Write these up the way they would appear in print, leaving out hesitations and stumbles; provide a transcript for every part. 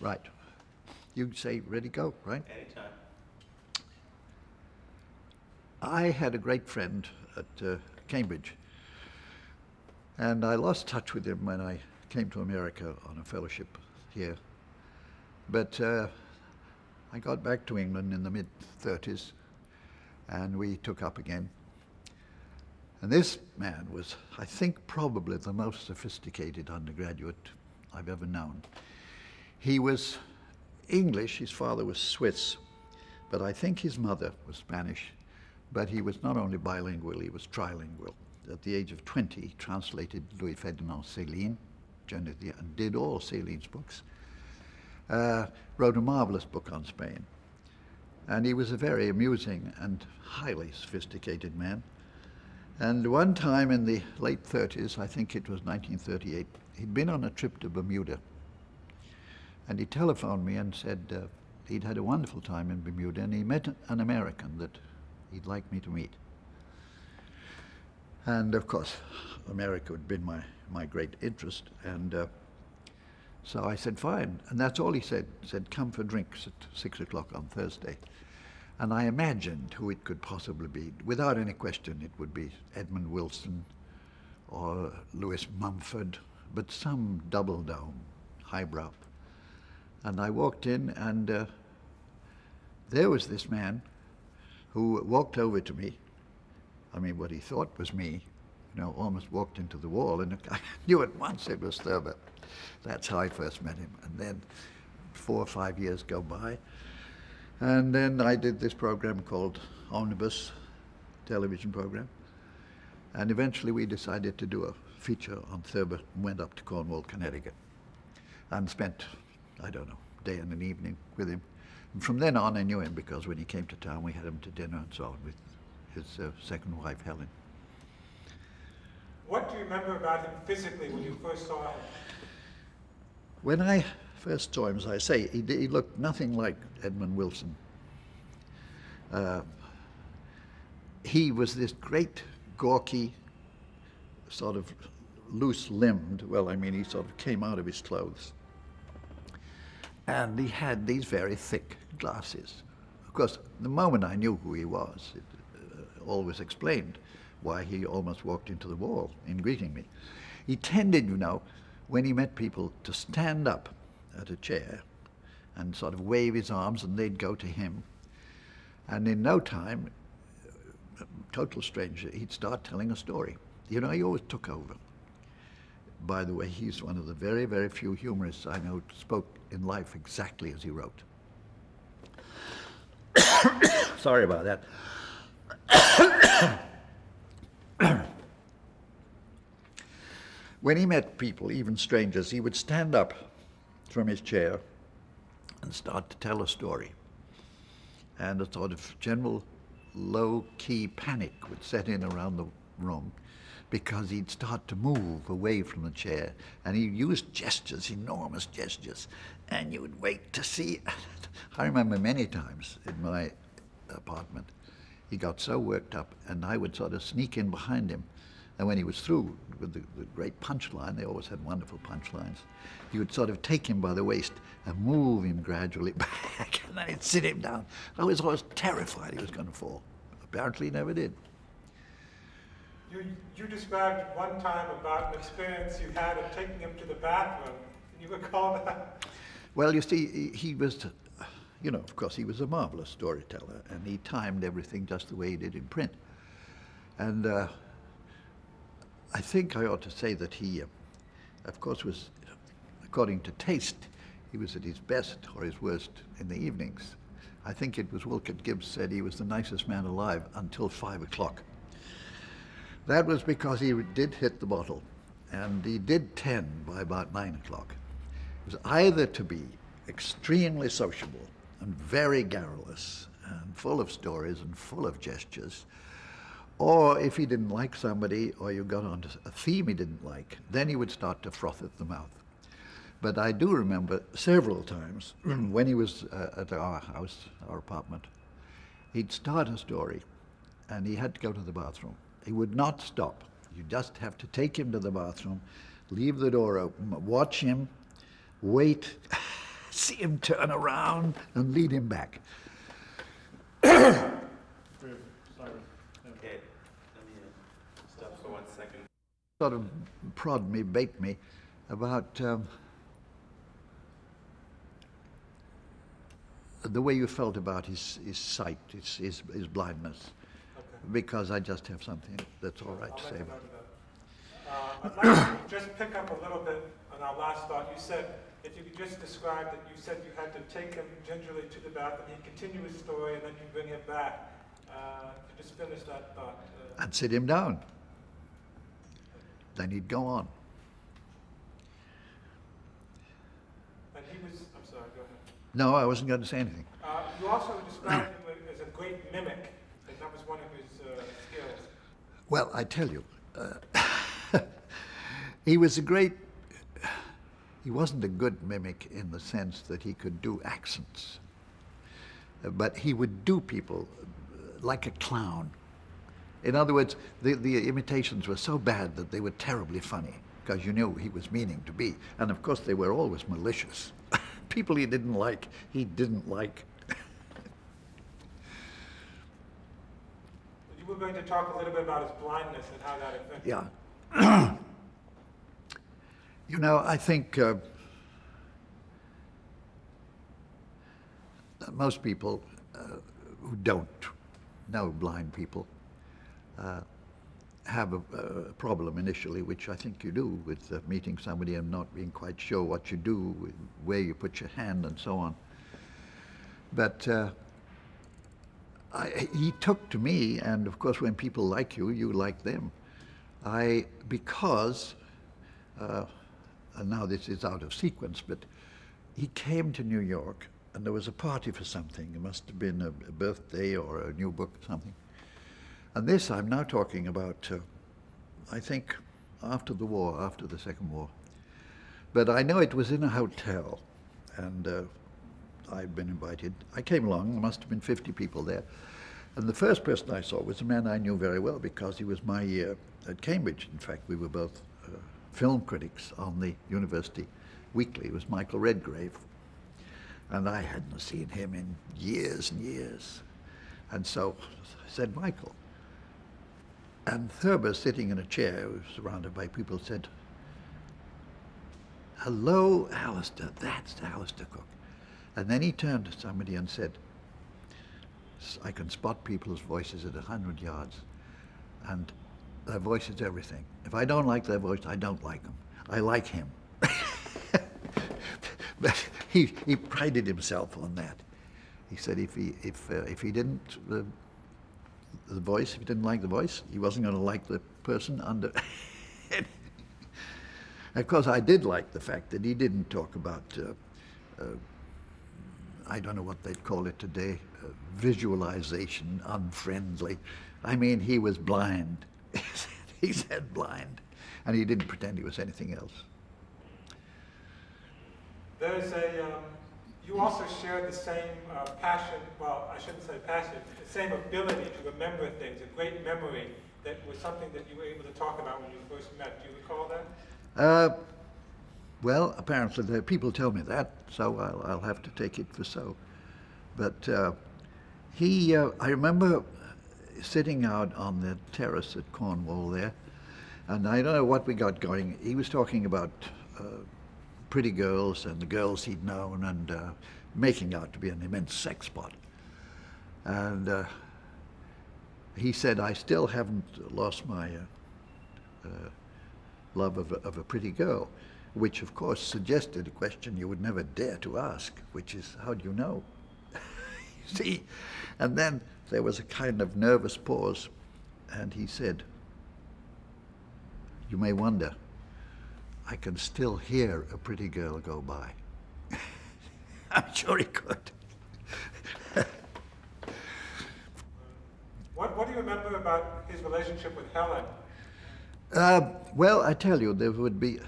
Right. You say ready, go, right? Anytime. I had a great friend at Cambridge, and I lost touch with him when I came to America on a fellowship here. But I got back to England in the mid-30s, and we took up again. And this man was, I think, probably the most sophisticated undergraduate I've ever known. He was English, his father was Swiss, but I think his mother was Spanish. But he was not only bilingual, he was trilingual. At the age of 20, he translated Louis Ferdinand Céline, and did all Céline's books. Wrote a marvelous book on Spain. And he was a very amusing and highly sophisticated man. And one time in the late 30s, I think it was 1938, he'd been on a trip to Bermuda. And he telephoned me and said he'd had a wonderful time in Bermuda, and he met an American that he'd like me to meet. And of course, America had been my great interest. And so I said, fine. And that's all he said. He said, come for drinks at 6 o'clock on Thursday. And I imagined who it could possibly be. Without any question, it would be Edmund Wilson or Lewis Mumford, but some double-dome, highbrow. And I walked in, and there was this man who walked over to me. I mean, what he thought was me, almost walked into the wall, and I knew at once it was Thurber. That's how I first met him. And then 4 or 5 years go by, and then I did this program called Omnibus, television program, and eventually we decided to do a feature on Thurber and went up to Cornwall, Connecticut, and spent, I don't know, day and an evening with him. And from then on I knew him, because when he came to town we had him to dinner and so on with his second wife, Helen. What do you remember about him physically when you first saw him? When I first saw him, as I say, he looked nothing like Edmund Wilson. He was this great, gawky, sort of loose-limbed, well, I mean, he sort of came out of his clothes. And he had these very thick glasses. Of course, the moment I knew who he was, it always explained why he almost walked into the wall in greeting me. He tended, when he met people, to stand up at a chair and sort of wave his arms, and they'd go to him. And in no time, total stranger, he'd start telling a story. He always took over. By the way, he's one of the very, very few humorists I know who spoke in life exactly as he wrote. Sorry about that. When he met people, even strangers, he would stand up from his chair and start to tell a story. And a sort of general low-key panic would set in around the room, because he'd start to move away from the chair, and he used gestures, enormous gestures, and you would wait to see. I remember many times in my apartment, he got so worked up, and I would sort of sneak in behind him, and when he was through with the great punchline, they always had wonderful punchlines, he would sort of take him by the waist and move him gradually back, and then he'd sit him down. I was always terrified he was going to fall. Apparently he never did. You described one time about an experience you had of taking him to the bathroom. Can you recall that? Well, you see, he was, of course, he was a marvelous storyteller, and he timed everything just the way he did in print. And I think I ought to say that he, of course, was, according to taste, he was at his best or his worst in the evenings. I think it was Wilkert Gibbs said he was the nicest man alive until 5 o'clock. That was because he did hit the bottle, and he did tend by about 9 o'clock. It was either to be extremely sociable and very garrulous and full of stories and full of gestures, or if he didn't like somebody or you got onto a theme he didn't like, then he would start to froth at the mouth. But I do remember several times when he was at our house, our apartment, he'd start a story and he had to go to the bathroom. He would not stop. You just have to take him to the bathroom, leave the door open, watch him, wait, see him turn around and lead him back. Okay, let me stop for 1 second. Sort of prod me, bait me about the way you felt about his sight, his blindness, because I just have something that's all right to say about it. I'd like to just pick up a little bit on our last thought. You said, if you could just describe that you said you had to take him gingerly to the bathroom, he'd continue his story, and then you'd bring him back. To just finish that thought. I'd sit him down. Then he'd go on. And he was, I'm sorry, go ahead. No, I wasn't going to say anything. You also described him as a great mimic, and that was one of his skills. Well, I tell you, he was a great, he wasn't a good mimic in the sense that he could do accents, but he would do people like a clown. In other words, the imitations were so bad that they were terribly funny, because you knew he was meaning to be. And of course they were always malicious. People he didn't like. You were going to talk a little bit about his blindness and how that affected him. Yeah. You know, I think most people who don't know blind people have a problem initially, which I think you do, with meeting somebody and not being quite sure what you do, where you put your hand and so on. But he took to me, and of course when people like you, you like them. Because, and now this is out of sequence, but he came to New York and there was a party for something. It must have been a birthday or a new book or something. And this I'm now talking about, I think, after the war, after the Second War. But I know it was in a hotel, and I'd been invited. I came along, there must have been 50 people there. And the first person I saw was a man I knew very well because he was my year at Cambridge. In fact, we were both film critics on the university weekly. It was Michael Redgrave. And I hadn't seen him in years and years. And so I said, Michael. And Thurber, sitting in a chair, surrounded by people, said, hello, Alistair, that's Alistair Cooke. And then he turned to somebody and said, I can spot people's voices at 100 yards, and their voice is everything. If I don't like their voice, I don't like them. I like him. But he prided himself on that. He said if he didn't the voice, if he didn't like the voice, he wasn't going to like the person under. Of course, I did like the fact that he didn't talk about. I don't know what they'd call it today, visualization, unfriendly. I mean, he was blind. He said blind, and he didn't pretend he was anything else. There's you also shared the same passion, well, I shouldn't say passion, the same ability to remember things, a great memory that was something that you were able to talk about when you first met. Do you recall that? Well, apparently people tell me that, so I'll have to take it for so. But I remember sitting out on the terrace at Cornwall there, and I don't know what we got going. He was talking about pretty girls and the girls he'd known, and making out to be an immense sex pot. And he said, I still haven't lost my love of a pretty girl, which of course suggested a question you would never dare to ask, which is, how do you know? You see? And then there was a kind of nervous pause, and he said, you may wonder, I can still hear a pretty girl go by. I'm sure he could. What do you remember about his relationship with Helen? Well, I tell you, there would be...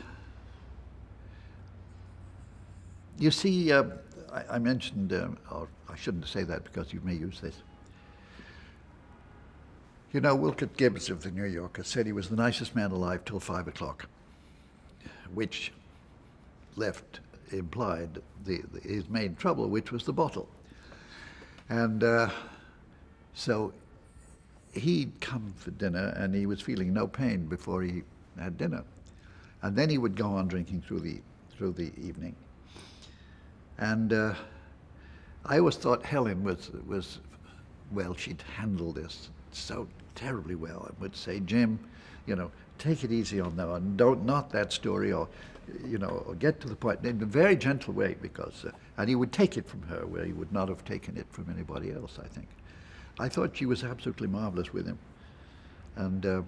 You see, I mentioned, or I shouldn't say that because you may use this. You know, Wilkert Gibbs of the New Yorker said he was the nicest man alive till 5 o'clock, which left implied his main trouble, which was the bottle. And so he'd come for dinner, and he was feeling no pain before he had dinner. And then he would go on drinking through the evening. And I always thought Helen was, well, she'd handle this so terribly well. I would say, Jim, take it easy on that one. Not that story, or get to the point in a very gentle way, because, and he would take it from her where he would not have taken it from anybody else, I think. I thought she was absolutely marvelous with him. And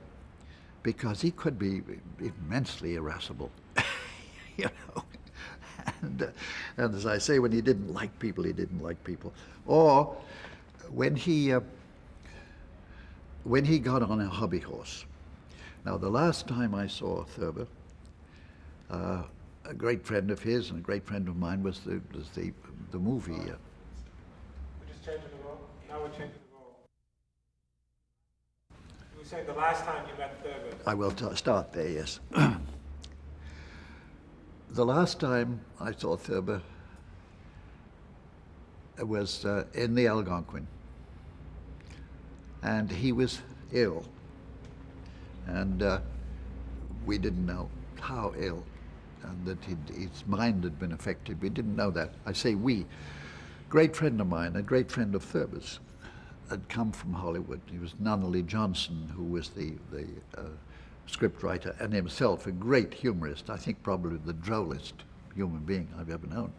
because he could be immensely irascible, And as I say, when he didn't like people, he didn't like people. Or when he got on a hobby horse. Now, the last time I saw Thurber, a great friend of his and a great friend of mine was the movie. We're just changing the role. Now we're changing the role. You were saying the last time you met Thurber. I will start there, yes. The last time I saw Thurber was in the Algonquin, and he was ill, and we didn't know how ill, and that his mind had been affected. We didn't know that. I say we. Great friend of mine, a great friend of Thurber's, had come from Hollywood. He was Nunnally Johnson, who was the scriptwriter, and himself a great humorist, I think probably the drollest human being I've ever known.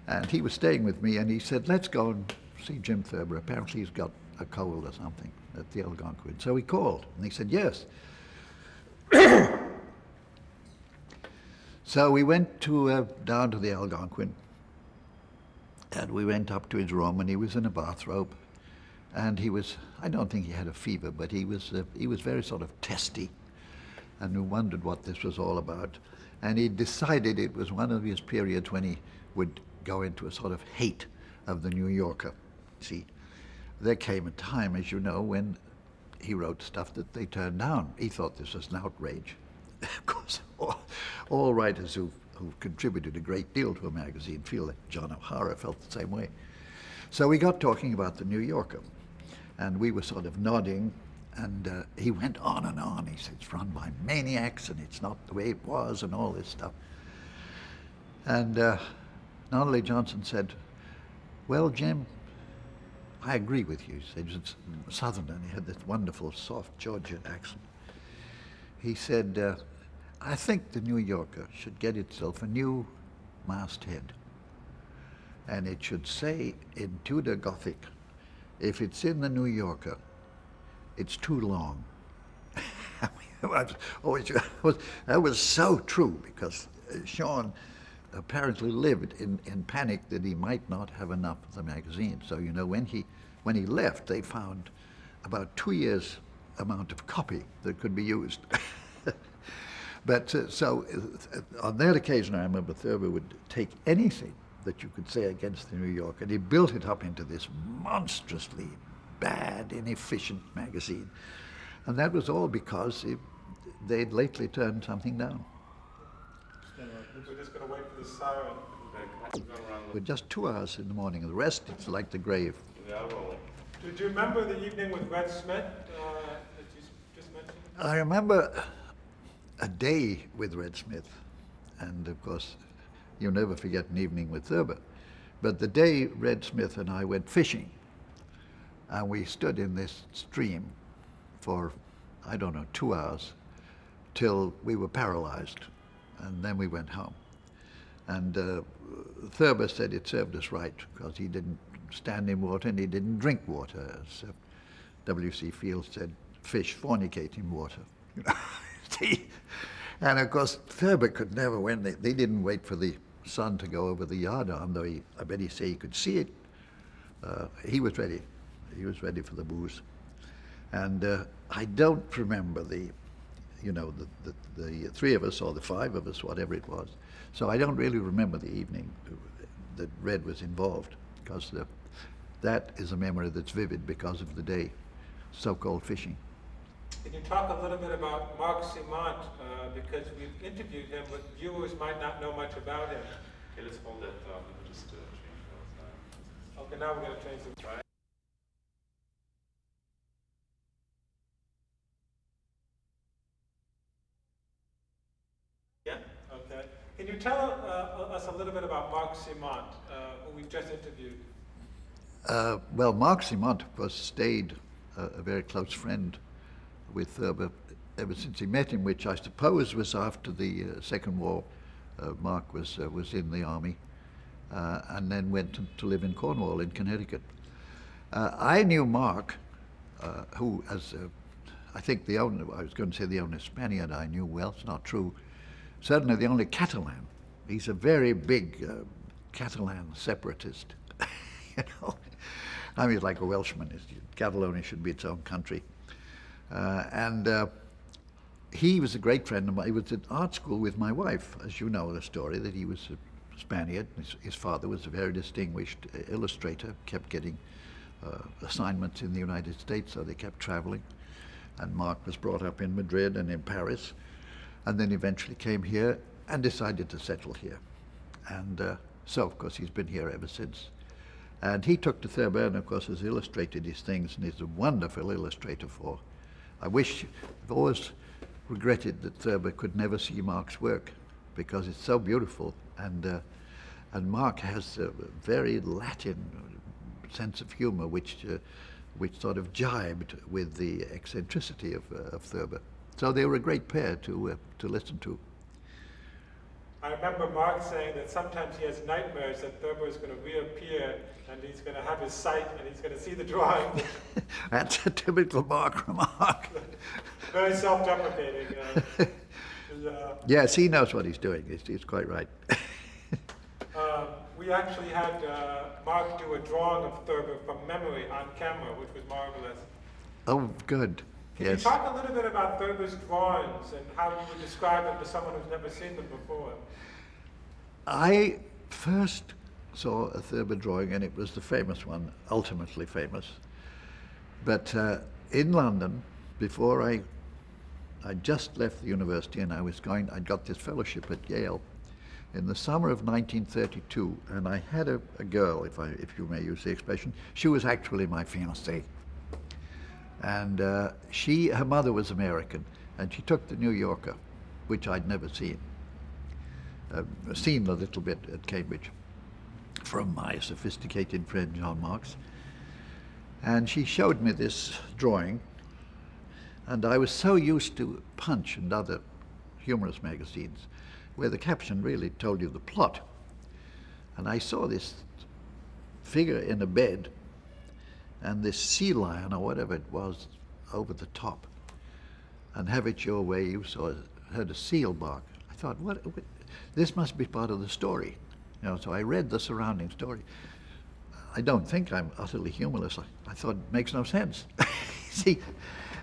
And he was staying with me, and he said, let's go and see Jim Thurber. Apparently he's got a cold or something at the Algonquin. So he called, and he said, yes. So we went down to the Algonquin, and we went up to his room, and he was in a bathrobe, and I don't think he had a fever, but he was very sort of testy, and we wondered what this was all about. And he decided it was one of his periods when he would go into a sort of hate of the New Yorker. See, there came a time, as you know, when he wrote stuff that they turned down. He thought this was an outrage. Of course, all writers who've contributed a great deal to a magazine feel that John O'Hara felt the same way. So we got talking about the New Yorker, and we were sort of nodding, and he went on and on. He said, it's run by maniacs, and it's not the way it was, and all this stuff. And Nunnally Johnson said, well, Jim, I agree with you. He said, it's Southern, and he had this wonderful, soft Georgian accent. He said, I think the New Yorker should get itself a new masthead. And it should say in Tudor Gothic, if it's in the New Yorker, it's too long. That was so true, because Sean apparently lived in panic that he might not have enough of the magazine. So, when he left, they found about 2 years' amount of copy that could be used. But so on that occasion, I remember Thurber would take anything that you could say against the New Yorker, and he built it up into this monstrously bad, inefficient magazine. And that was all because they'd lately turned something down. We're just going to wait for the siren. We're just 2 hours in the morning, and the rest, it's like the grave. Did you remember the evening with Red Smith that you just mentioned? I remember a day with Red Smith, and of course, you'll never forget an evening with Thurber. But the day Red Smith and I went fishing, and we stood in this stream for, 2 hours, till we were paralyzed, and then we went home. And Thurber said it served us right, because he didn't stand in water and he didn't drink water. As W.C. Fields said, fish fornicate in water. See? And of course, Thurber could never, when they didn't wait for the sun to go over the yardarm, though I bet he say he could see it. He was ready. He was ready for the booze. And I don't remember the three of us or the five of us, whatever it was. So I don't really remember the evening that Red was involved, because that is a memory that's vivid because of the day, so-called fishing. Can you talk a little bit about Marc Simont, because we've interviewed him, but viewers might not know much about him. Okay, let's hold that thought. Let me just change those. Okay, now we're going to change the slide. Yeah. Okay. Can you tell us a little bit about Marc Simont, who we've just interviewed? Well, Marc Simont, of course, stayed a very close friend with Thurber ever since he met him, which I suppose was after the Second War. Marc was in the army and then went to live in Cornwall in Connecticut. I knew Marc, who, as I think the only, I was going to say the only Spaniard I knew well, it's not true, certainly the only Catalan. He's a very big Catalan separatist, you know. I mean, like a Welshman. Catalonia should be its own country. And he was a great friend of mine. He was at art school with my wife, as you know the story, that he was a Spaniard. His father was a very distinguished illustrator, kept getting assignments in the United States, so they kept traveling. And Marc was brought up in Madrid and in Paris, and then eventually came here and decided to settle here. And so, of course, he's been here ever since. And he took to Thurber and, of course, has illustrated his things, and he's a wonderful illustrator for. I've always regretted that Thurber could never see Marc's work, because it's so beautiful, and Marc has a very Latin sense of humor, which sort of jibed with the eccentricity of Thurber. So they were a great pair to listen to. I remember Marc saying that sometimes he has nightmares that Thurber is going to reappear and he's going to have his sight and he's going to see the drawing. That's a typical Marc remark. Very self-deprecating. Yes, he knows what he's doing. He's quite right. We actually had Marc do a drawing of Thurber from memory on camera, which was marvelous. Oh, good. Can Yes. you talk a little bit about Thurber's drawings and how you would describe them to someone who's never seen them before? I first saw a Thurber drawing, and it was the famous one, ultimately famous. But in London, before I just left the university, and I got this fellowship at Yale in the summer of 1932, and I had a girl, if you may use the expression. She was actually my fiancée. And her mother was American, and she took the New Yorker, which I'd never seen. Seen a little bit at Cambridge from my sophisticated friend John Marks. And she showed me this drawing, and I was so used to Punch and other humorous magazines where the caption really told you the plot. And I saw this figure in a bed and this sea lion or whatever it was over the top. And have it your way, you heard a seal bark. I thought, what, this must be part of the story. You know, so I read the surrounding story. I don't think I'm utterly humorless. I thought it makes no sense. See,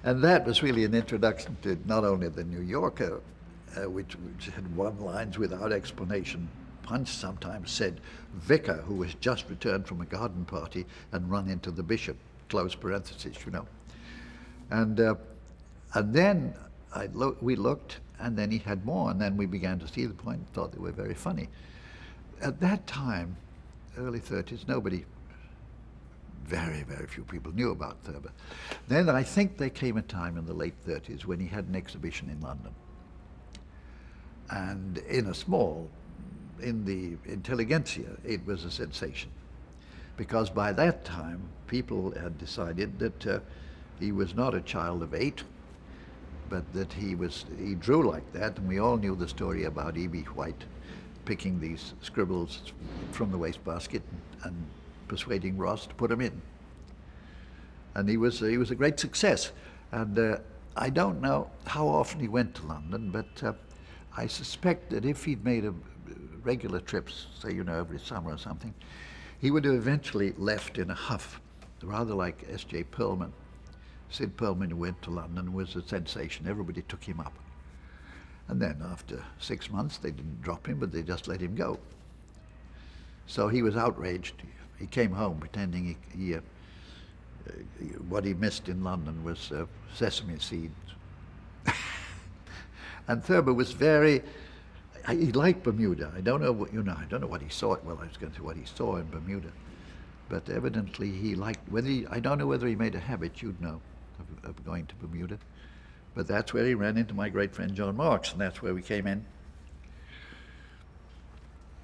and that was really an introduction to not only the New Yorker, which had one-liners without explanation. Punch sometimes said, "Vicar who has just returned from a garden party and run into the bishop," close parentheses, you know. And then we looked, and then he had more, and then we began to see the point and thought they were very funny. At that time, early 30s, very, very few people knew about Thurber. Then I think there came a time in the late 30s when he had an exhibition in London. And in the intelligentsia, it was a sensation. Because by that time, people had decided that he was not a child of 8, but that he drew like that, and we all knew the story about E.B. White picking these scribbles from the wastebasket and persuading Ross to put them in. And he was a great success. And I don't know how often he went to London, but I suspect that if he'd made regular trips, say, every summer or something, he would have eventually left in a huff, rather like S.J. Perlman. Sid Perlman, who went to London, was a sensation. Everybody took him up. And then after 6 months, they didn't drop him, but they just let him go. So he was outraged. He came home pretending what he missed in London was sesame seeds. And Thurber was he liked Bermuda. I don't know what, I don't know what he saw. Well, I was going to say what he saw in Bermuda. But evidently he liked, I don't know whether he made a habit, you'd know, of going to Bermuda. But that's where he ran into my great friend John Marks, and that's where we came in.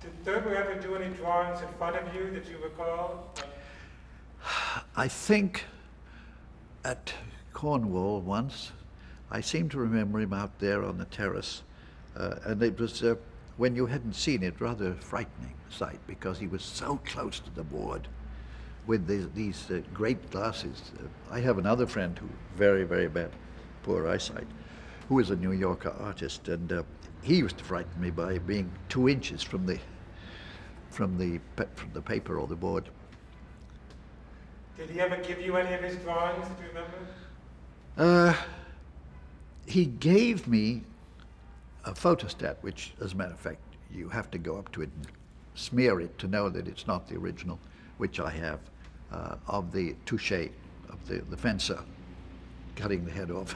Did Thurber ever do any drawings in front of you that you recall? I think at Cornwall once, I seem to remember him out there on the terrace, and it was, when you hadn't seen it, rather frightening sight, because he was so close to the board with these great glasses. I have another friend who very, very bad, poor eyesight, who is a New Yorker artist, and he used to frighten me by being 2 inches from the paper or the board. Did he ever give you any of his drawings, do you remember? He gave me a photostat, which, as a matter of fact, you have to go up to it and smear it to know that it's not the original, which I have, of the touche, of the fencer, cutting the head off.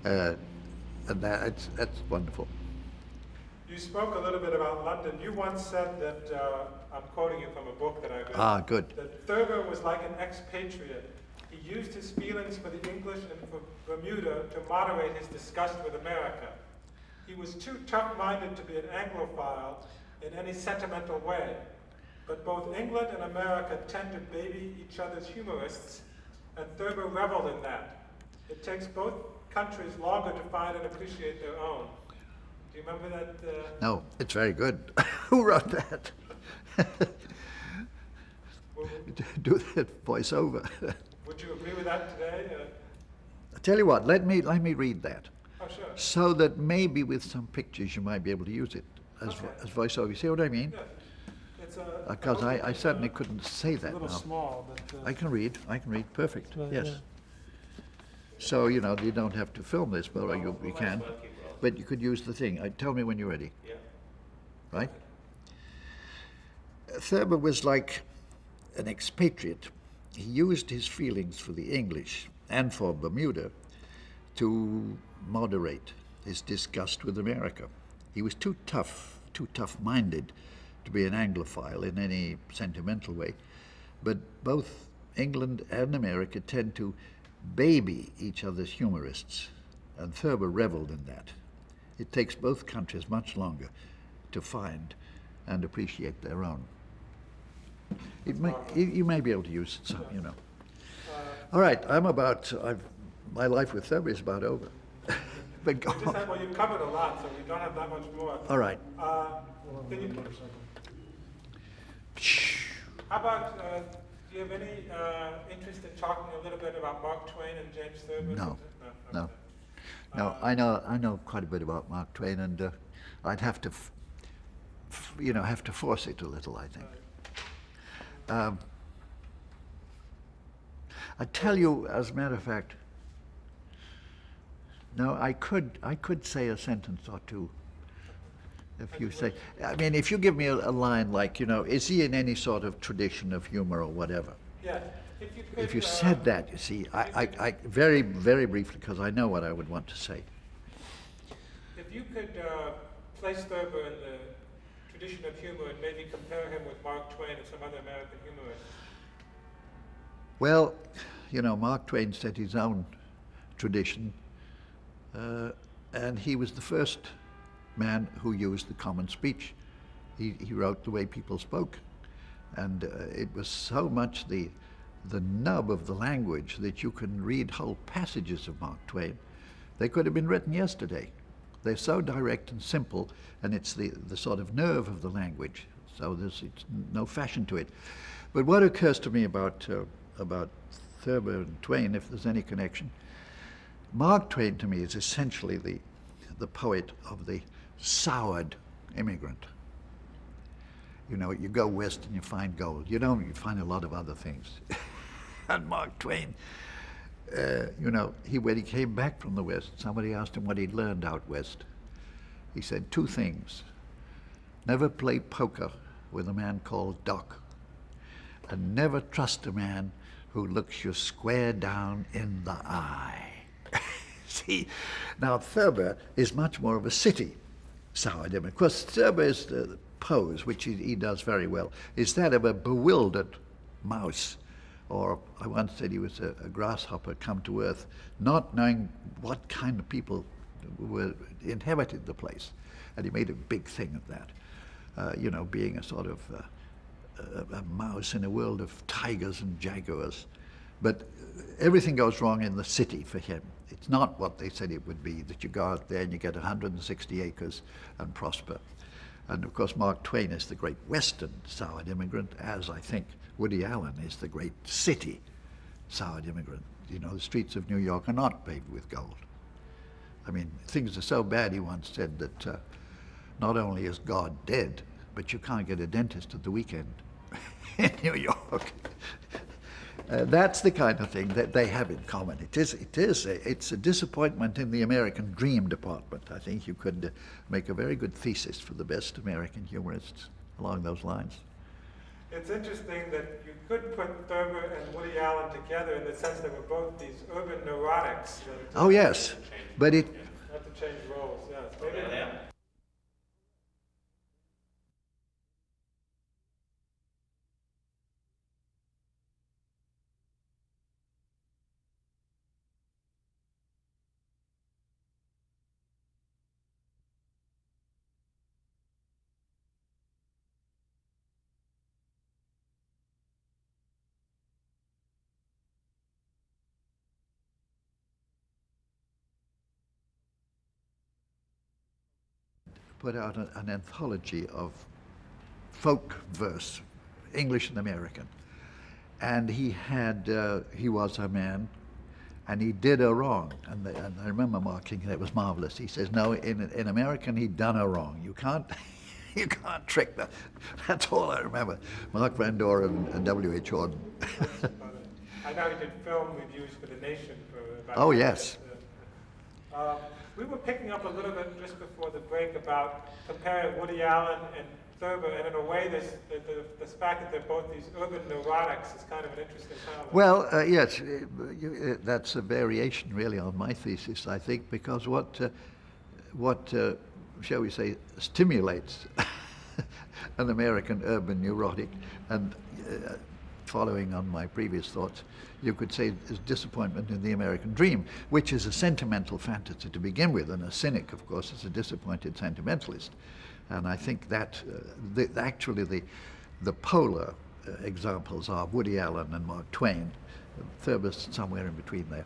And that's wonderful. You spoke a little bit about London. You once said that, I'm quoting you from a book that I read. Ah, good. That Thurber was like an expatriate. He used his feelings for the English and for Bermuda to moderate his disgust with America. He was too tough-minded to be an Anglophile in any sentimental way. But both England and America tend to baby each other's humorists, and Thurber reveled in that. It takes both countries longer to find and appreciate their own. Do you remember that? No, it's very good. Who wrote that? Do that voiceover. Would you agree with that today? I tell you what, let me read that. Oh, sure. So that maybe with some pictures you might be able to use it as voiceover. You see what I mean? Yeah. It's Because I certainly couldn't say that It's a little now. small, but. I can read, perfect, Right, yes. yeah. So, you don't have to film this, but you can. But you could use the thing. Tell me when you're ready. Yeah. Right? Thurber was like an expatriate. He used his feelings for the English and for Bermuda to moderate his disgust with America. He was too tough-minded to be an Anglophile in any sentimental way. But both England and America tend to baby each other's humorists, and Thurber reveled in that. It takes both countries much longer to find and appreciate their own. You may be able to use it some, All right, my life with Thurber is about over. But go on. well, you've covered a lot, so we don't have that much more. All right. Can you, Shh. how about, do you have any interest in talking a little bit about Mark Twain and James Thurber? No. Okay. No, I know quite a bit about Mark Twain, and I'd have to, have to force it a little, I think. I tell you, as a matter of fact, no, I could say a sentence or two. If you say, if you give me a line like, is he in any sort of tradition of humor or whatever? Yeah. If you said that, you see, I very, very briefly, because I know what I would want to say. If you could place Thurber in the tradition of humor and maybe compare him with Mark Twain and some other American humorists. Well, Mark Twain set his own tradition, and he was the first man who used the common speech. He wrote the way people spoke, and it was so much the nub of the language that you can read whole passages of Mark Twain. They could have been written yesterday. They're so direct and simple, and it's the sort of nerve of the language. So it's no fashion to it. But what occurs to me about Thurber and Twain, if there's any connection, Mark Twain to me is essentially the poet of the soured immigrant. You go west and you find gold. You find a lot of other things. And Mark Twain, when he came back from the West, somebody asked him what he'd learned out West. He said 2 things. Never play poker with a man called Doc, and never trust a man who looks you square down in the eye. See, now Thurber is much more of a city soured immigrant. Of course, Thurber's pose, which he does very well, is that of a bewildered mouse. Or I once said he was a grasshopper come to earth, not knowing what kind of people inhabited the place. And he made a big thing of that, being a sort of a mouse in a world of tigers and jaguars. But everything goes wrong in the city for him. It's not what they said it would be, that you go out there and you get 160 acres and prosper. And of course, Mark Twain is the great Western soured immigrant, as I think Woody Allen is the great city soured immigrant. The streets of New York are not paved with gold. I mean, things are so bad, he once said, that not only is God dead, but you can't get a dentist at the weekend in New York. That's the kind of thing that they have in common. It's a disappointment in the American dream department. I think you could make a very good thesis for the best American humorists along those lines. It's interesting that you could put Thurber and Woody Allen together in the sense they were both these urban neurotics. Oh yes, but it... Not to change roles, yes. Maybe. put out an anthology of folk verse, English and American. And he was a man, and he did a wrong. And I remember marking that. It was marvelous. He says, no, in American, he'd done a wrong. You can't trick that. That's all I remember. Mark Van Doren and W.H. Auden. I know he did film reviews for The Nation for about... Oh, yes. We were picking up a little bit just before the break about comparing Woody Allen and Thurber, and in a way, the fact that they're both these urban neurotics is kind of an interesting comment. Well, yes, that's a variation really on my thesis, I think, because what shall we say, stimulates an American urban neurotic, and following on my previous thoughts, you could say is disappointment in the American dream, which is a sentimental fantasy to begin with, and a cynic, of course, is a disappointed sentimentalist. And I think that actually the polar examples are Woody Allen and Mark Twain. Thurber's somewhere in between there.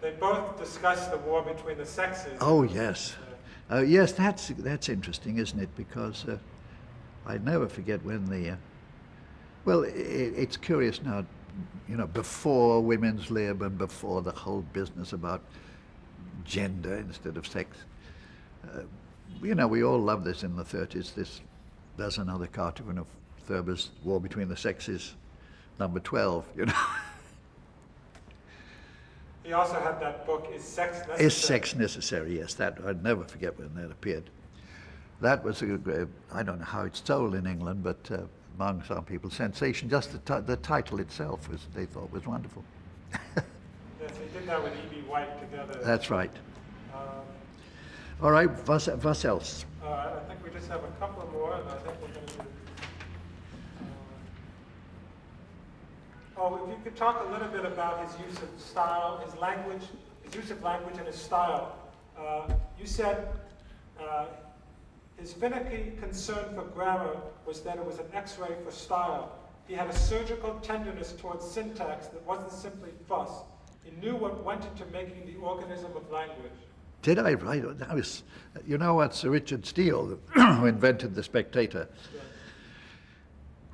They both discuss the war between the sexes. Oh, yes. Yes, that's interesting, isn't it? Because I never forget when it's curious now, before women's lib and before the whole business about gender instead of sex. We all love this in the 30s. There's another cartoon of Thurber's War Between the Sexes, number 12, He also had that book, Is Sex Necessary? Is Sex Necessary, yes. That I'd never forget when that appeared. That was I don't know how it's sold in England, but among some people, sensation. Just the title itself they thought was wonderful. Yes, he did that with E.B. White together. That's right. All right, was else? I think we just have a couple more, and I think we're going to do... if you could talk a little bit about his use of style, his language, his use of language and his style. You said his finicky concern for grammar was that it was an X-ray for style. He had a surgical tenderness towards syntax that wasn't simply fuss. He knew what went into making the organism of language. Did I write it? That was, what Sir Richard Steele, who invented The Spectator,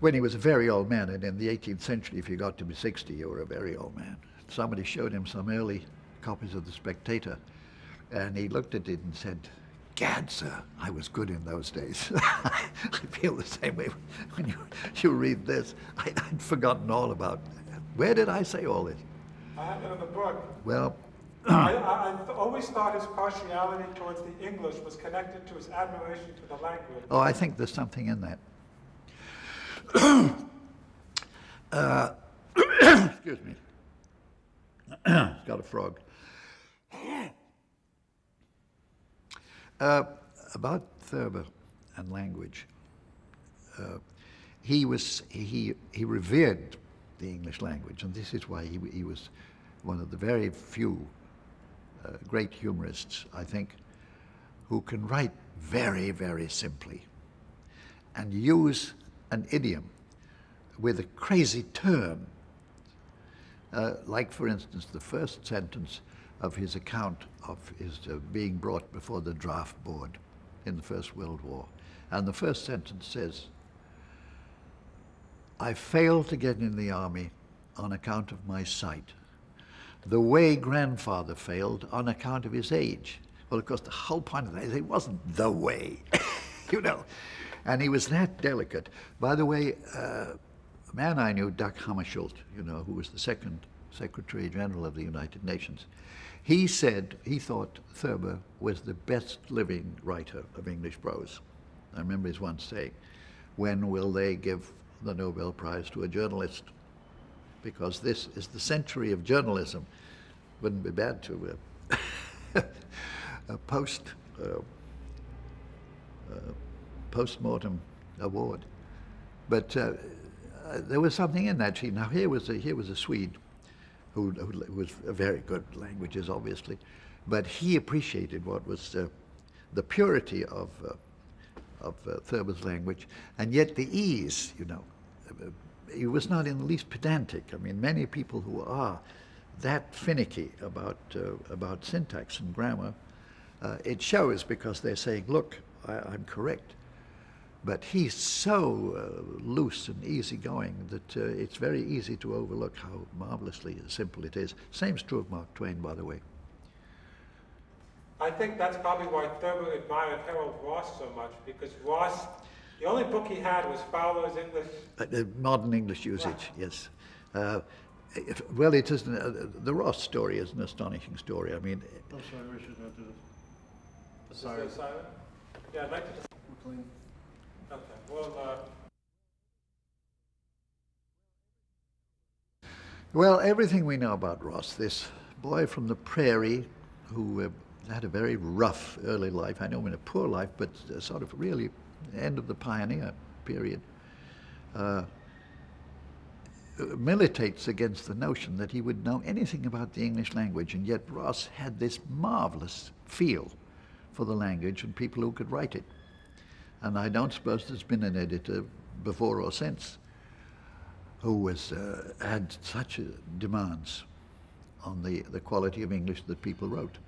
when he was a very old man, and in the 18th century, if you got to be 60, you were a very old man. Somebody showed him some early copies of The Spectator, and he looked at it and said, "Gad, sir, I was good in those days." I feel the same way when you read this. I'd forgotten all about it. Where did I say all this? I have it in the book. Well, I always thought his partiality towards the English was connected to his admiration for the language. Oh, I think there's something in that. Excuse me. Got a frog. about Thurber and language, he revered the English language, and this is why he was one of the very few great humorists, I think, who can write very, very simply and use an idiom with a crazy turn. Like, for instance, the first sentence of his account of his being brought before the draft board in the First World War. And the first sentence says, "I failed to get in the army on account of my sight, the way grandfather failed on account of his age." Well, of course, the whole point of that is it wasn't the way, you know. And he was that delicate. By the way, a man I knew, Dag Hammarskjöld, you know, who was the second Secretary General of the United Nations, he said he thought Thurber was the best living writer of English prose. I remember his once saying, "When will they give the Nobel Prize to a journalist? Because this is the century of journalism." Wouldn't be bad to a post-mortem award. But there was something in that. Now here was a Swede who was very good at languages, obviously, but he appreciated what was the purity of Thurber's language, and yet the ease, you know. He was not in the least pedantic. I mean, many people who are that finicky about syntax and grammar, it shows because they're saying, "Look, I'm correct." But he's so loose and easygoing that it's very easy to overlook how marvelously simple it is. Same's true of Mark Twain, by the way. I think that's probably why Thurber admired Harold Ross so much, because Ross, the only book he had was Fowler's English. Modern English usage, yes. Well, it is the Ross story is an astonishing story. I mean, I'm sorry, we should not do this. Sorry. Is there silent? Yeah, I'd like to. We're clean. Okay. Well, everything we know about Ross, this boy from the prairie who had a very rough early life, I know in a poor life, but sort of really end of the pioneer period, militates against the notion that he would know anything about the English language, and yet Ross had this marvelous feel for the language and people who could write it. And I don't suppose there's been an editor before or since who had such demands on the quality of English that people wrote.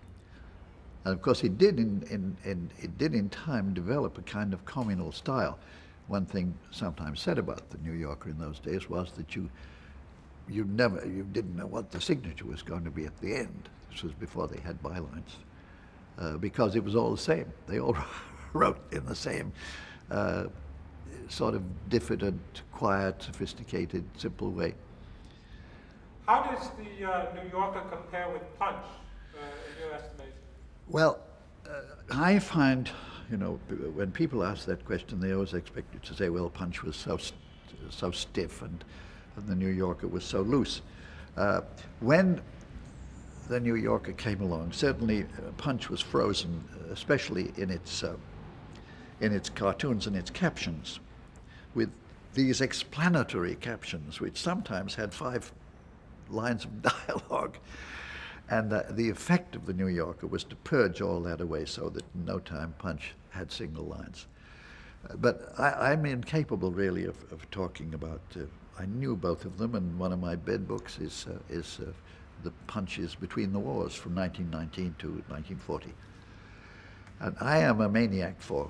And of course, it did in time develop a kind of communal style. One thing sometimes said about the New Yorker in those days was that you didn't know what the signature was going to be at the end. This was before they had bylines, because it was all the same. They all wrote in the same sort of diffident, quiet, sophisticated, simple way. How does the New Yorker compare with Punch, in your estimation? Well, I find, you know, when people ask that question, they always expect you to say, well, Punch was so stiff and the New Yorker was so loose. When the New Yorker came along, certainly Punch was frozen, especially in its cartoons and its captions, with these explanatory captions, which sometimes had 5 lines of dialogue. And the effect of the New Yorker was to purge all that away so that in no time Punch had single lines. But I'm incapable really of talking about, I knew both of them, and one of my bed books is the Punches Between the Wars from 1919 to 1940. And I am a maniac for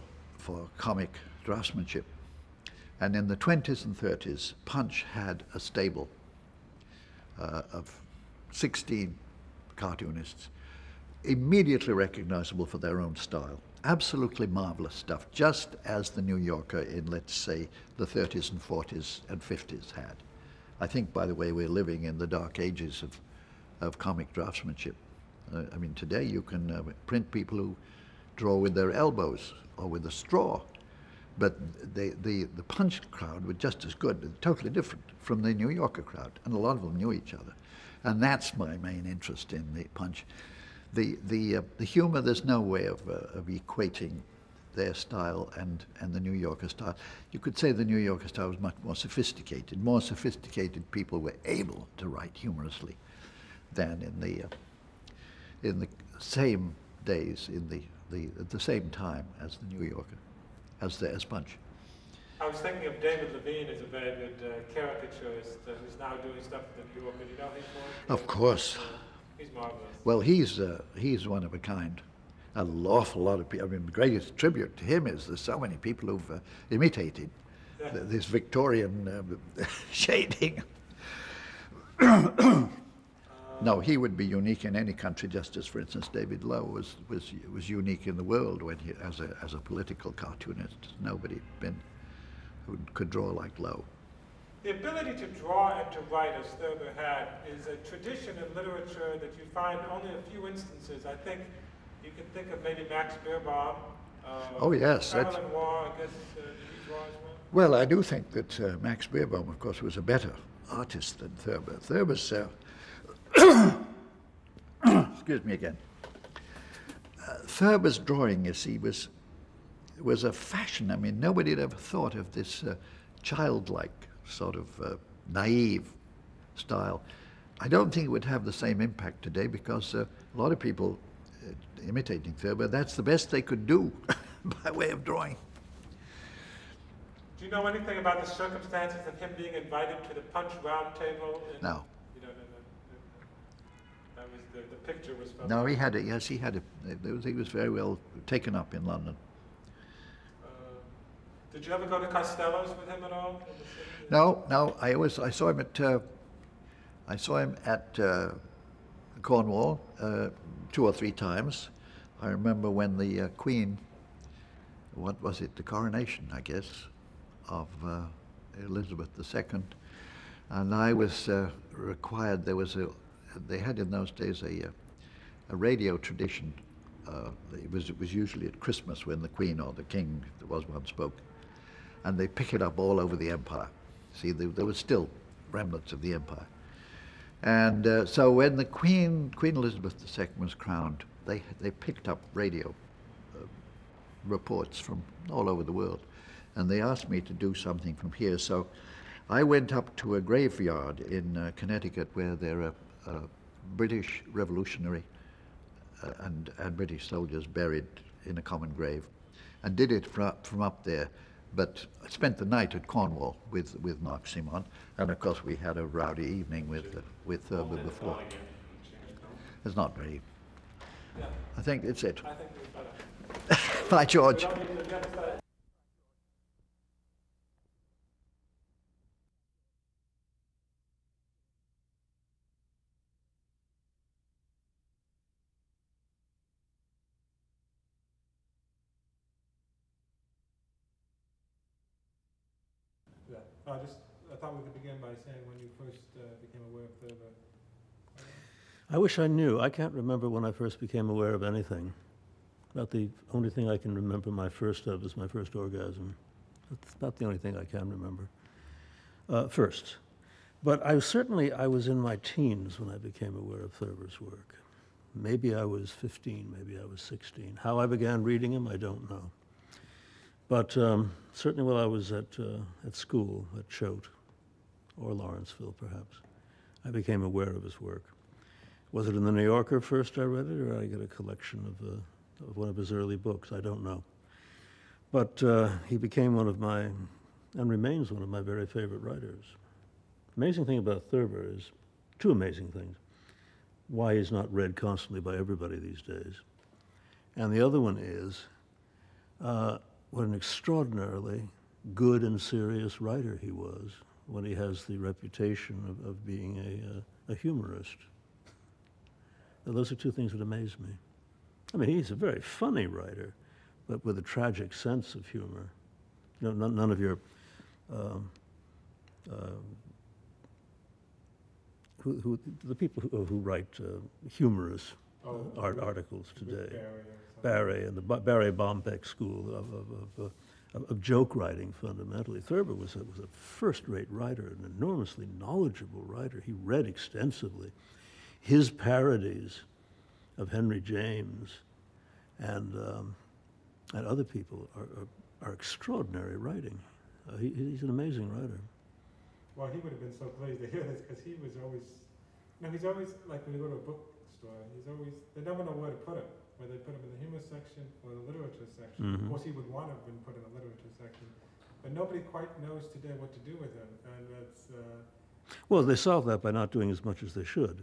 comic draftsmanship. And in the 20s and 30s, Punch had a stable of 16 cartoonists, immediately recognizable for their own style. Absolutely marvelous stuff, just as the New Yorker in, let's say, the 30s and 40s and 50s had. I think, by the way, we're living in the dark ages of comic draftsmanship. I mean, today you can print people who draw with their elbows or with a straw, but the Punch crowd were just as good, totally different from the New Yorker crowd, and a lot of them knew each other. And that's my main interest in the Punch. The humor, there's no way of equating their style and the New Yorker style. You could say the New Yorker style was much more sophisticated. More sophisticated people were able to write humorously than in the same days, at the same time as the New Yorker, as Punch. I was thinking of David Levine as a very good caricaturist who's now doing stuff in the New Yorker. Do you know him more? Of course. He's marvelous. Well, he's one of a kind. An awful lot of people. I mean, the greatest tribute to him is there's so many people who've imitated this Victorian shading. No, he would be unique in any country, just as, for instance, David Lowe was unique in the world when he, as a political cartoonist. Nobody who could draw like Lowe. The ability to draw and to write, as Thurber had, is a tradition in literature that you find only a few instances. I think you can think of maybe Max Beerbohm. Oh yes, Marilyn Waugh, I guess, did he draw as well? Well, I do think that Max Beerbohm, of course, was a better artist than Thurber. Thurber's, excuse me again. Thurber's drawing, you see, was a fashion. I mean, nobody had ever thought of this childlike, sort of naive style. I don't think it would have the same impact today because a lot of people imitating Thurber, that's the best they could do by way of drawing. Do you know anything about the circumstances of him being invited to the Punch Round Table? No. You don't know that was the picture was from. No, he had it. Yes, he had it. He was very well taken up in London. Did you ever go to Costello's with him at all? No. I saw him at Cornwall 2 or 3 times. I remember when the Queen, what was it, the coronation, I guess, of Elizabeth II, and I was required. They had in those days a radio tradition. It was usually at Christmas when the Queen or the King, if there was one, spoke, and they pick it up all over the empire. See, there was still remnants of the empire. And so when the Queen Elizabeth II was crowned, they picked up radio reports from all over the world, and they asked me to do something from here. So I went up to a graveyard in Connecticut where there are British revolutionary and British soldiers buried in a common grave, and did it from up there. But I spent the night at Cornwall with Mark Simon, and of course we had a rowdy evening with Thurber before. It's not very. Yeah. I think it's it. I think it was better. Bye, George. We don't need to get that. Yeah. I thought we could begin by saying when you first became aware of Thurber. I wish I knew. I can't remember when I first became aware of anything. About the only thing I can remember my first of is my first orgasm. That's about the only thing I can remember. First. But I was in my teens when I became aware of Thurber's work. Maybe I was 15, maybe I was 16. How I began reading him, I don't know. But certainly while I was at school, at Choate, or Lawrenceville perhaps, I became aware of his work. Was it in the New Yorker first I read it, or did I get a collection of one of his early books? I don't know. But he became one of my, and remains one of my very favorite writers. Amazing thing about Thurber is, 2 amazing things. Why he's not read constantly by everybody these days. And the other one is, what an extraordinarily good and serious writer he was when he has the reputation of being a humorist. Now, those are 2 things that amaze me. I mean, he's a very funny writer, but with a tragic sense of humor. You know, none of your the people who write humorous articles today. Barry and the Barry Bombeck school of joke writing fundamentally. Thurber was a first-rate writer, an enormously knowledgeable writer. He read extensively. His parodies of Henry James and and other people are extraordinary writing. He's an amazing writer. Well, he would have been so pleased to hear this because he was always, he's always, like when you go to a bookstore, they never know where to put him, whether they put him in the humor section or the literature section. Mhm. Of course, he would want to have been put in the literature section, but nobody quite knows today what to do with him, and that's, Well, they solve that by not doing as much as they should.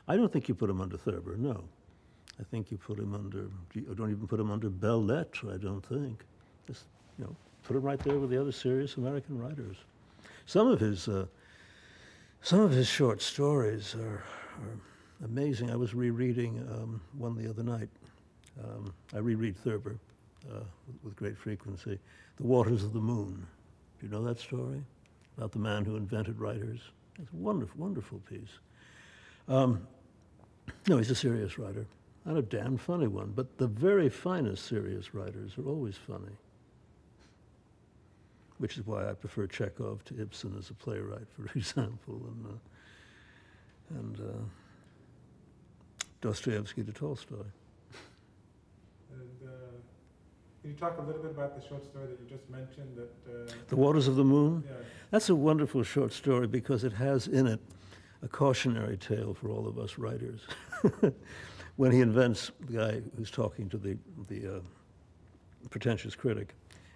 I don't think you put him under Thurber, no. I think you put him under, you don't even put him under belles lettres, I don't think. Just, put him right there with the other serious American writers. Some of his short stories are amazing. I was rereading one the other night. I reread Thurber with great frequency. The Waters of the Moon. Do you know that story? About the man who invented writers. It's a wonderful, wonderful piece. No, he's a serious writer. Not a damn funny one, but the very finest serious writers are always funny. Which is why I prefer Chekhov to Ibsen as a playwright, for example, and Dostoevsky to Tolstoy. and can you talk a little bit about the short story that you just mentioned that, The Waters of the Moon? yeah, That's a wonderful short story because it has in it a cautionary tale for all of us writers. When he invents, the guy who's talking to the pretentious critic,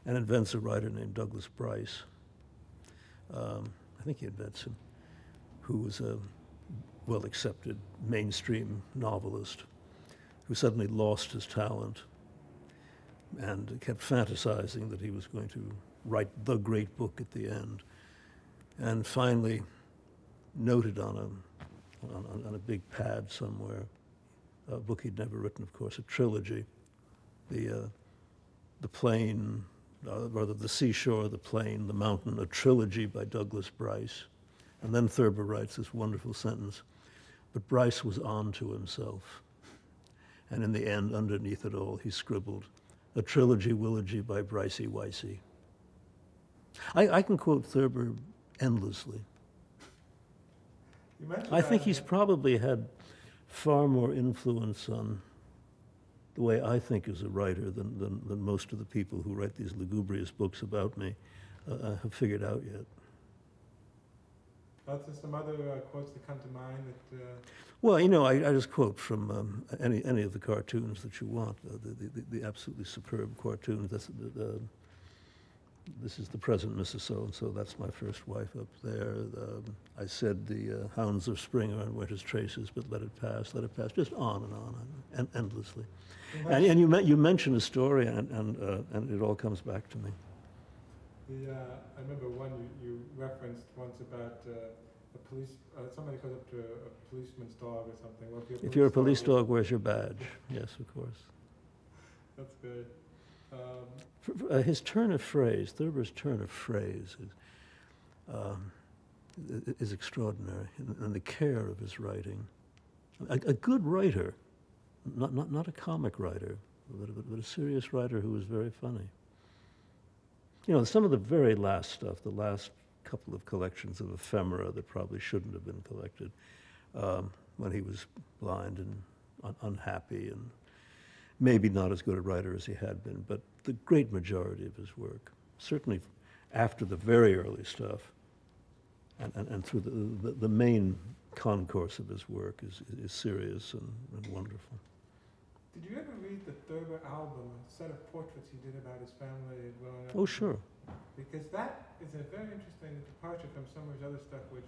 and invents a writer named Douglas Bryce. I think he invents him, who was a well-accepted mainstream novelist who suddenly lost his talent and kept fantasizing that he was going to write the great book at the end, and finally noted on a big pad somewhere, a book he'd never written, of course, a trilogy, the Plain, rather the Seashore, the Plain, the Mountain, a trilogy by Douglas Bryce. And then Thurber writes this wonderful sentence, but Bryce was on to himself. And in the end, underneath it all, he scribbled, a trilogy-willogy by Brycey Wicey. I can quote Thurber endlessly. you mentioned I think that, he's probably had far more influence on the way I think as a writer than most of the people who write these lugubrious books about me have figured out yet. are there some other quotes that come to mind that, Well, I just quote from any of the cartoons that you want, the absolutely superb cartoons. This is the present Mrs. So-and-so, that's my first wife up there. I said the hounds of spring are on winter's traces, but let it pass, just on and endlessly. And you mention a story, and it all comes back to me. I remember one you referenced once about a police, somebody goes up to a policeman's dog or something. Well, If you're a police dog, where's your badge? Yes, of course. That's good. His turn of phrase, Thurber's turn of phrase is extraordinary, and the care of his writing. A good writer, not a comic writer, but a serious writer who was very funny. Some of the very last stuff, the last couple of collections of ephemera that probably shouldn't have been collected, when he was blind and unhappy and maybe not as good a writer as he had been, but the great majority of his work, certainly after the very early stuff, and through the main concourse of his work is serious and wonderful. Did you ever read the Thurber album, a set of portraits he did about his family growing up? Oh, sure. Because that is a very interesting departure from some of his other stuff, which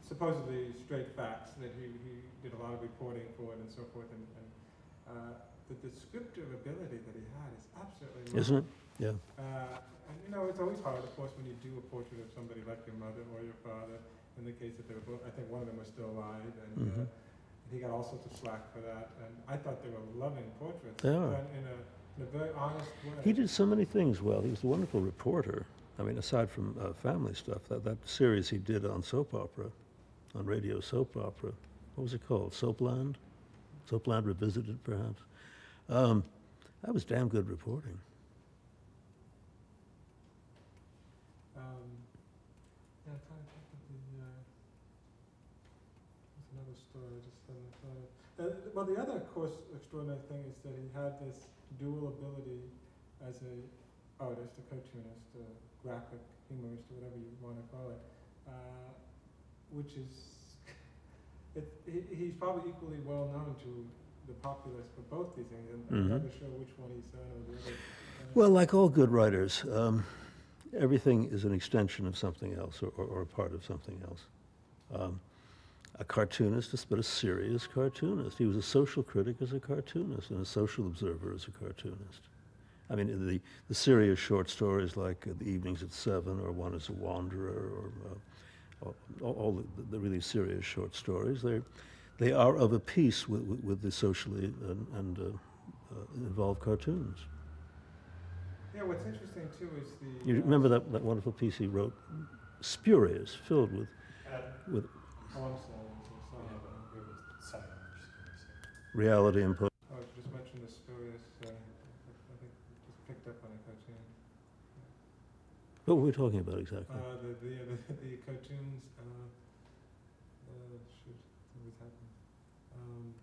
supposedly straight facts that he did a lot of reporting for it and so forth, and the descriptive ability that he had is absolutely remarkable. Isn't it? Yeah. And it's always hard, of course, when you do a portrait of somebody like your mother or your father. In the case that they were both, I think one of them was still alive, and he got all sorts of slack for that. And I thought they were loving portraits. They are. Done in a very honest way. He did so many things well. He was a wonderful reporter. I mean, aside from family stuff, that series he did on soap opera, on radio soap opera, what was it called? Soapland? Soapland Revisited, perhaps. That was damn good reporting. Yeah, I'm trying to think of there's another story I just suddenly thought of. Well, the other, of course, extraordinary thing is that he had this dual ability as a artist, a cartoonist, a graphic humorist, or whatever you want to call it, which is, he's probably equally well known to the populace for both these things, and I'm not sure which one he's done or the other. Well, like all good writers, everything is an extension of something else or a part of something else. A cartoonist is but a serious cartoonist. He was a social critic as a cartoonist and a social observer as a cartoonist. I mean, the serious short stories like The Evenings at 7 or One is a Wanderer or all the really serious short stories, they are of a piece with the socially and involved cartoons. Yeah, what's interesting too is the... You remember that wonderful piece he wrote, spurious, filled with Oh, I'm sorry. reality and poetry. Oh, you just mentioned the spurious, I think just picked up on a cartoon. What were we talking about exactly? The cartoons, shoot, what was happening?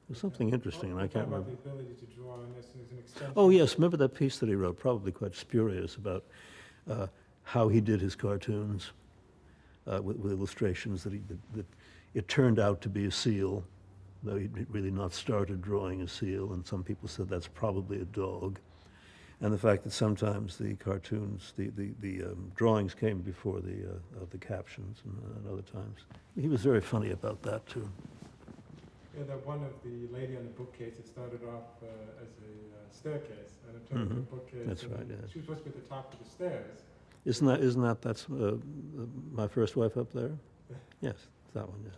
There's something interesting, and I can't remember. The ability to draw on this as an extension. Oh, yes, remember that piece that he wrote, probably quite spurious, about how he did his cartoons with illustrations that it turned out to be a seal, though he'd really not started drawing a seal, and some people said that's probably a dog. And the fact that sometimes the cartoons, the drawings came before the captions, and other times. He was very funny about that, too. Yeah, that one of the lady on the bookcase, it started off as a staircase, and it turned into a bookcase. That's right, yes. She was supposed to be at the top of the stairs. Isn't that's My First Wife up there? Yes, that one, yes.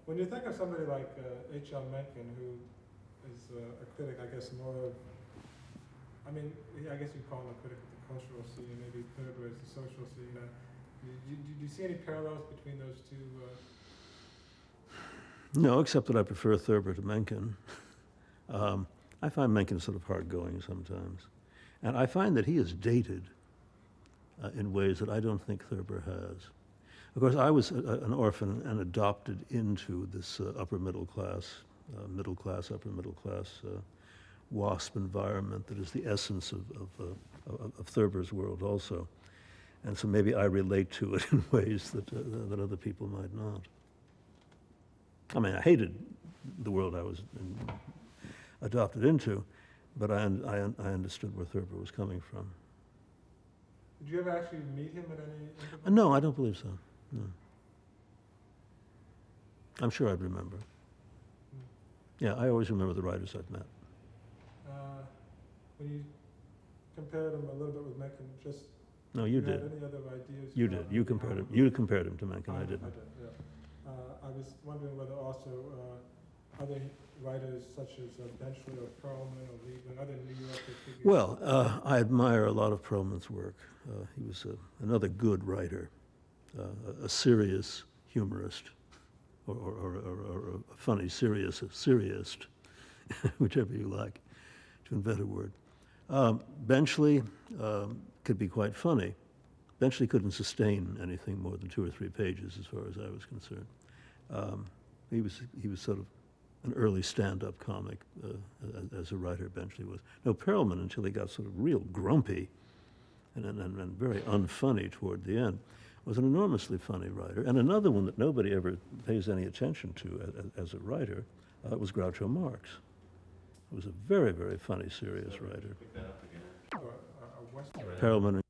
When you think of somebody like H.L. Mencken, who is a critic, I guess, more of, I mean, I guess you'd call him a critic of the cultural scene, maybe Thurber as the social scene. Do you see any parallels between those two? No, except that I prefer Thurber to Mencken. I find Mencken sort of hard-going sometimes. And I find that he is dated in ways that I don't think Thurber has. Of course, I was an orphan and adopted into this upper middle class, upper middle class WASP environment that is the essence of Thurber's world also. And so maybe I relate to it in ways that other people might not. I mean, I hated the world I was adopted into, but I understood where Thurber was coming from. Did you ever actually meet him at any... No, I don't believe so. No. I'm sure I'd remember. Yeah, I always remember the writers I've met. When you compared him a little bit with Mencken, just... No, you did. did. Have any other ideas? You did. You compared him to Mencken. I didn't. I did, yeah. I was wondering whether also other writers such as Benchley or Perlman or Liebman, other New Yorker figures. Well, I admire a lot of Perlman's work. He was another good writer, a serious humorist, or a funny serious, whichever you like, to invent a word. Benchley could be quite funny. Benchley couldn't sustain anything more than 2 or 3 pages, as far as I was concerned. He was sort of an early stand-up comic as a writer. Benchley was. No, Perlman, until he got sort of real grumpy and very unfunny toward the end, was an enormously funny writer. And another one that nobody ever pays any attention to as a writer was Groucho Marx. He was a very, very funny, serious writer. Pick that up again. Western. Perlman